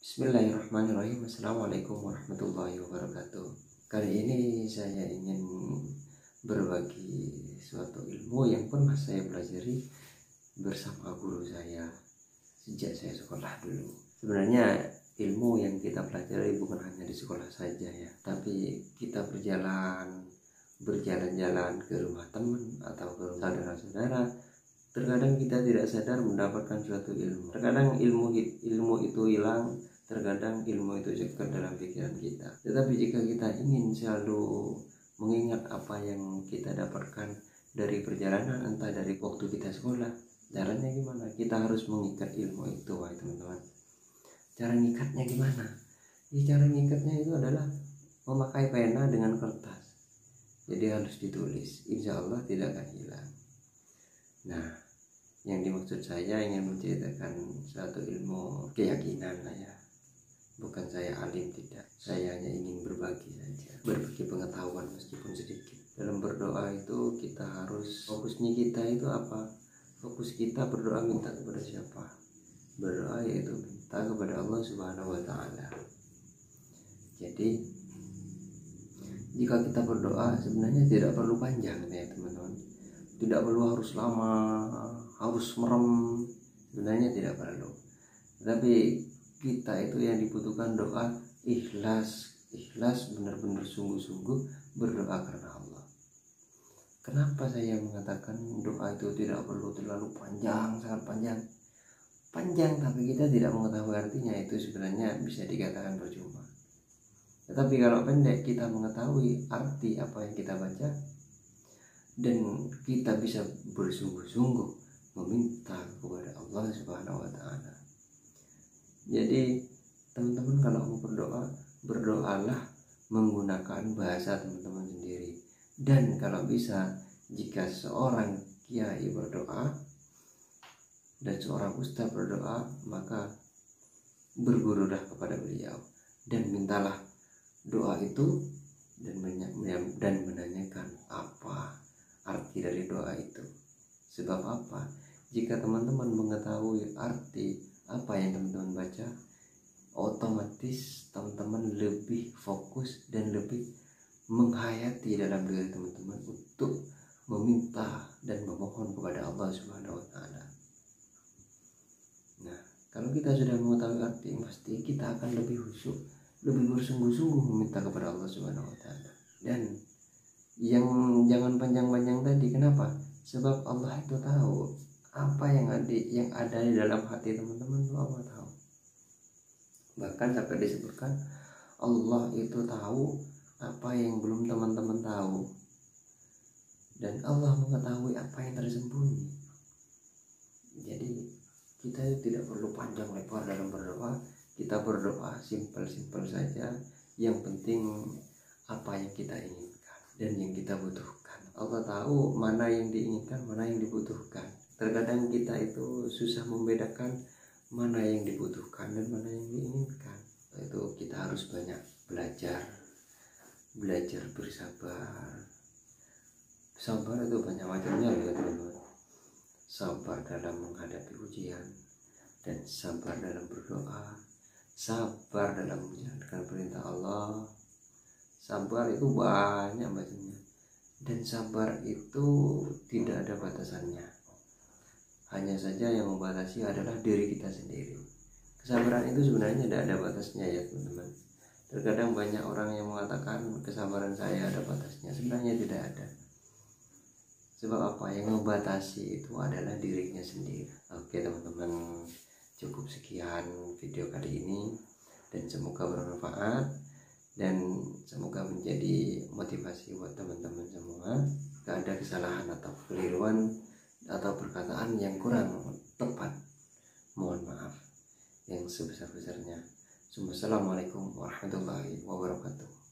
Bismillahirrahmanirrahim. Assalamualaikum warahmatullahi wabarakatuh. Kali ini saya ingin berbagi suatu ilmu yang pernah saya pelajari bersama guru saya sejak saya sekolah dulu. Sebenarnya ilmu yang kita pelajari bukan hanya di sekolah saja ya, tapi kita berjalan-jalan ke rumah teman atau ke rumah saudara-saudara. Terkadang kita tidak sadar mendapatkan suatu ilmu. Terkadang ilmu itu hilang, terkadang ilmu itu cekat dalam pikiran kita. Tetapi jika kita ingin selalu mengingat apa yang kita dapatkan dari perjalanan, entah dari waktu kita sekolah, caranya gimana? Kita harus mengikat ilmu itu, wahai teman-teman. Cara ngikatnya gimana? Cara ngikatnya itu adalah memakai pena dengan kertas. Jadi harus ditulis, insya Allah tidak akan hilang. Nah, yang dimaksud saya ingin menceritakan suatu ilmu keyakinan lah ya. Bukan saya alim, tidak. Saya hanya ingin berbagi saja, berbagi pengetahuan meskipun sedikit. Dalam berdoa itu kita harus, fokusnya kita itu apa? Fokus kita berdoa minta kepada siapa? Berdoa yaitu minta kepada Allah Subhanahu wa Ta'ala. Jadi jika kita berdoa sebenarnya tidak perlu panjang ya teman-teman. Tidak perlu harus lama, harus merem, sebenarnya tidak perlu. Tapi kita itu yang dibutuhkan doa ikhlas benar-benar sungguh-sungguh berdoa karena Allah. Kenapa saya mengatakan doa itu tidak perlu terlalu panjang, sangat panjang tapi kita tidak mengetahui artinya, itu sebenarnya bisa dikatakan percuma. Tetapi kalau pendek kita mengetahui arti apa yang kita baca dan kita bisa bersungguh-sungguh meminta kepada Allah Subhanahu wa Ta'ala. Jadi teman-teman kalau mau berdoa, berdoalah menggunakan bahasa teman-teman sendiri. Dan kalau bisa, jika seorang kiai berdoa dan seorang ustaz berdoa, maka bergurulah kepada beliau dan mintalah doa itu dan menanyakan apa arti dari doa itu. Sebab apa? Jika teman-teman mengetahui arti apa yang teman-teman baca, otomatis teman-teman lebih fokus dan lebih menghayati dalam diri teman-teman untuk meminta dan memohon kepada Allah Subhanahu wa Ta'ala. Nah, kalau kita sudah mengetahui arti, pasti kita akan lebih khusyuk, lebih bersungguh-sungguh meminta kepada Allah Subhanahu wa Ta'ala. Dan yang jangan panjang-panjang tadi, kenapa? Sebab Allah itu tahu apa yang ada di dalam hati teman-teman, itu Allah tahu. Bahkan sampai disebutkan Allah itu tahu apa yang belum teman-teman tahu, dan Allah mengetahui apa yang tersembunyi. Jadi kita tidak perlu panjang lebar dalam berdoa. Kita berdoa simpel-simpel saja. Yang penting apa yang kita inginkan dan yang kita butuhkan. Allah tahu mana yang diinginkan, mana yang dibutuhkan. Terkadang kita itu susah membedakan mana yang dibutuhkan dan mana yang diinginkan. Itu kita harus banyak belajar bersabar. Sabar itu banyak macamnya ya teman-teman. Sabar dalam menghadapi ujian, dan sabar dalam berdoa, sabar dalam menjalankan perintah Allah. Sabar itu banyak macamnya, dan sabar itu tidak ada batasannya. Hanya saja yang membatasi adalah diri kita sendiri. Kesabaran itu sebenarnya tidak ada batasnya ya teman-teman. Terkadang banyak orang yang mengatakan kesabaran saya ada batasnya. Sebenarnya tidak ada. Sebab apa? Yang membatasi itu adalah dirinya sendiri. Oke teman-teman, cukup sekian video kali ini, dan semoga bermanfaat dan semoga menjadi motivasi buat teman-teman semua. Jika ada kesalahan atau kekeliruan atau perkataan yang kurang tepat, mohon maaf yang sebesar-besarnya. Assalamualaikum warahmatullahi wabarakatuh.